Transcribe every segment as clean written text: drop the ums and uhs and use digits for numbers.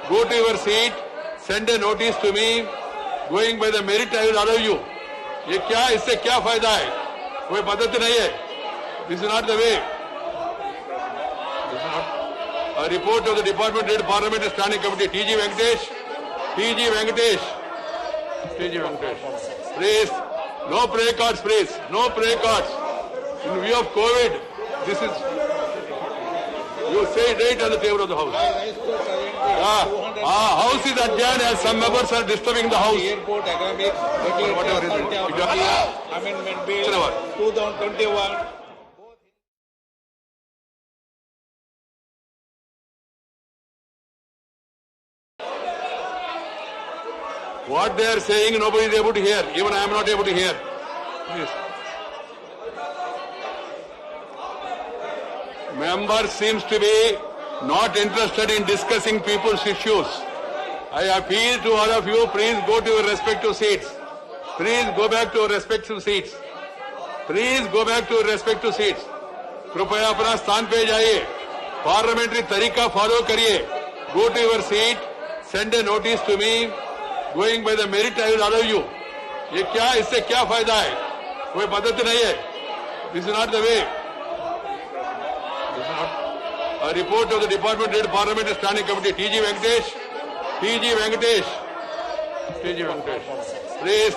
Go to your seat. Send a notice to me. Going by the merit, I will allow you. ये क्या इससे क्या फायदा है? कोई पद्धति नहीं है. This is not the way. This is not. A report of the Department Head Parliamentary Standing Committee. TG Venkatesh. TG Venkatesh. TG Venkatesh. Please, no prayer cards, please. No prayer cards. In view of COVID, this is. You say it right on the table of the house. House is adjourned as some members are disturbing the house. Airport Economic Whatever is it. Amendment Bill 2021. What they are saying, nobody is able to hear. Even I am not able to hear. Please. Member seems to be not interested in discussing people's issues. I appeal to all of you, please go to your respective seats. Please go back to your respective seats. Please go back to your respective seats. कृपया अपना स्थान पे जाइए. Parliamentary तरीका follow करिए. Go to your seat. Send a notice to me. Going by the merit, I will allow you. ये क्या इससे क्या फायदा है? कोई पद्धति नहीं है. This is not the way. This is not. A report of the Department Head Parliamentary Standing Committee. TG Venkatesh. TG Venkatesh. TG Venkatesh. Please,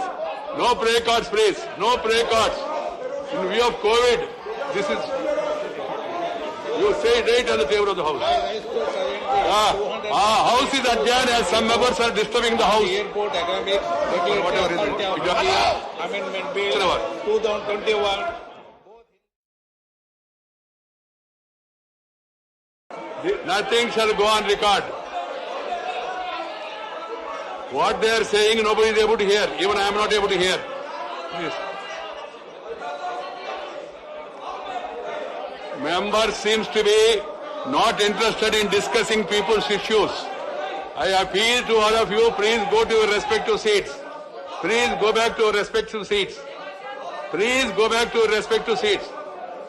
no prayer cards, please. No prayer cards. In view of COVID, this is. You say it right on the table of the house. House is adjourned as some members are disturbing the house. Airport Economic Whatever is it. Amendment Bill 2021. Nothing shall go on record. What they are saying, nobody is able to hear. Even I am not able to hear. Please. Member seems to be not interested in discussing people's issues. I appeal to all of you, please go to your respective seats. Please go back to your respective seats. Please go back to your respective seats.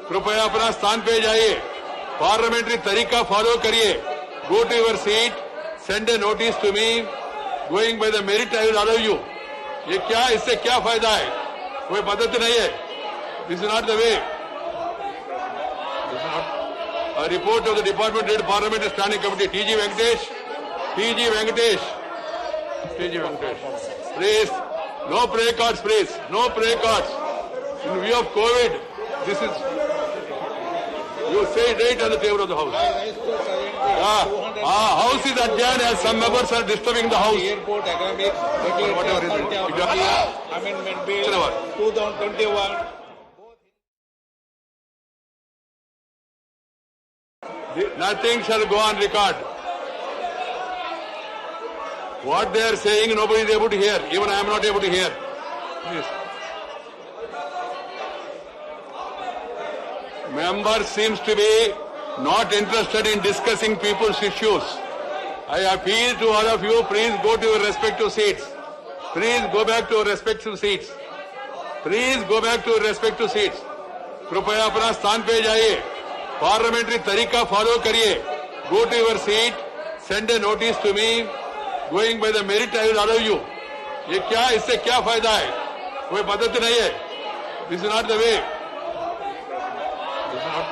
कृपया अपना स्थान पे जाइए. Parliamentary तरीका follow करिए. Go to your seat. Send a notice to me. Going by the merit, I will allow you. ये क्या इससे क्या फायदा है? कोई पद्धति नहीं है. This is not the way. This is not. A report of the Department Head Parliamentary Standing Committee. TG Venkatesh. TG Venkatesh. TG Venkatesh. Please, no prayer cards, please. No prayer cards. In view of COVID, this is. You say it right on the table of the house. House is adjourned as some members are disturbing the house. Airport Economic Whatever is it. Amendment Bill 2021. Nothing shall go on record. What they are saying, nobody is able to hear. Even I am not able to hear. Please. Member seems to be not interested in discussing people's issues. I appeal to all of you, please go to your respective seats. Please go back to your respective seats. Please go back to your respective seats. कृपया अपना स्थान पे जाइए. Parliamentary तरीका follow करिए. Go to your seat. Send a notice to me. Going by the merit, I will allow you. ये क्या इससे क्या फायदा है? कोई पद्धति नहीं है. This is not the way. This is not.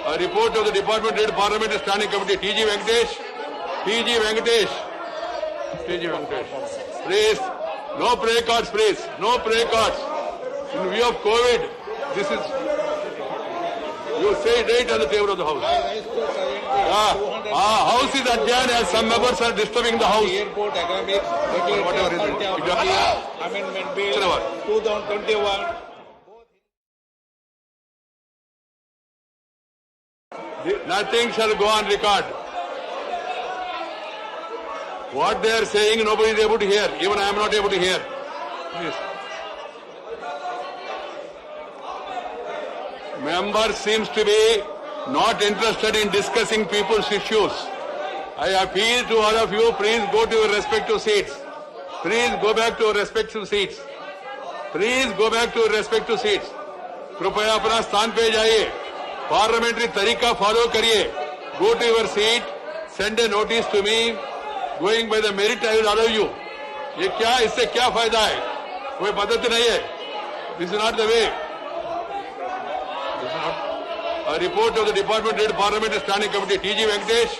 A report of the Department Head Parliamentary Standing Committee. TG Venkatesh. TG Venkatesh. TG Venkatesh. Please, no prayer cards, please. No prayer cards. In view of COVID, this is. You say it right on the table of the house. House is adjourned as some members are disturbing the house. Airport Economic Whatever is it. Amendment Bill 2021. Nothing shall go on record. What they are saying, nobody is able to hear. Even I am not able to hear. Please. Member seems to be not interested in discussing people's issues. I appeal to all of you, please go to your respective seats. Please go back to your respective seats. Please go back to your respective seats. कृपया अपना स्थान पे जाइए. Parliamentary तरीका follow करिए. Go to your seat. Send a notice to me. Going by the merit, I will allow you. ये क्या, इससे क्या फायदा है? कोई पद्धति नहीं है. This is not the way. This is not. A report of the Department Head Parliamentary Standing Committee, T.G. Venkatesh.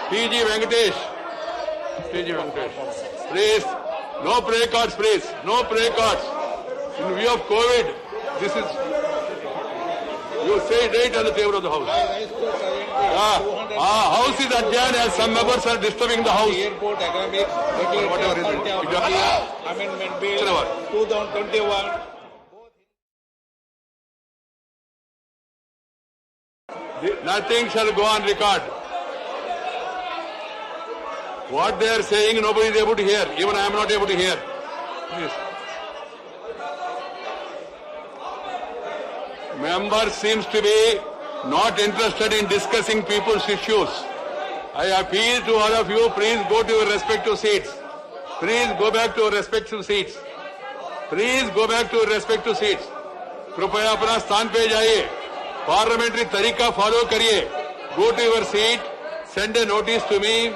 T.G. Venkatesh. T.G. Venkatesh. Please, no prayer cards, please. No prayer cards. In view of COVID, this is. You say it on the table of the House. House is adjourned as some members are disturbing the House. Airport Economic Whatever is it. Amendment Bill Sir, 2021. Nothing shall go on record. What they are saying, nobody is able to hear. Even I am not able to hear. Please. Member seems to be not interested in discussing people's issues. I appeal to all of you, please go to your respective seats. Please go back to your respective seats. Please go back to your respective seats. कृपया अपना स्थान पे जाइए. Parliamentary तरीका follow करिए. Go to your seat. Send a notice to me.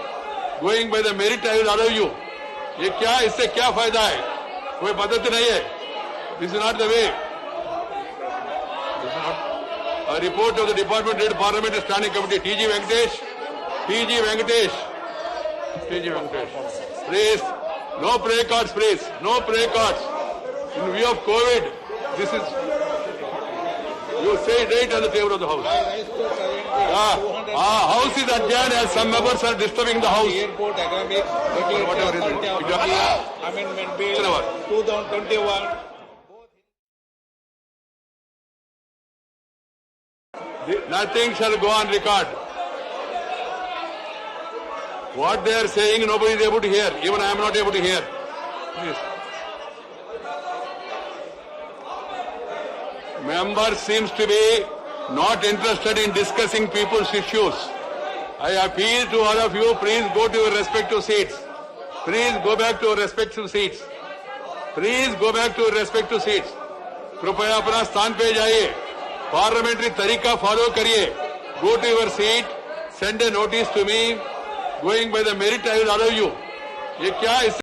Going by the merit, I will allow you. ये क्या, इससे क्या फायदा है? कोई पद्धति नहीं है. This is not the way. A report of the Department Head Parliamentary Standing Committee, T.G. Venkatesh. T.G. Venkatesh. T.G. Venkatesh. Please, no prayer cards, please. No prayer cards. In view of COVID, this is. You say it on the table of the House. House is adjourned as some members are disturbing the House. Airport Economic Whatever is it. Amendment Bill Sir, 2021. Nothing shall go on record. What they are saying, nobody is able to hear. Even I am not able to hear. Please. Member seems to be not interested in discussing people's issues. I appeal to all of you, please go to your respective seats. Please go back to your respective seats. Please go back to your respective seats. कृपया अपना स्थान पे जाइए. Parliamentary तरीका follow करिए. Go to your seat. Send a notice to me. Going by the merit, I will allow you. ये क्या,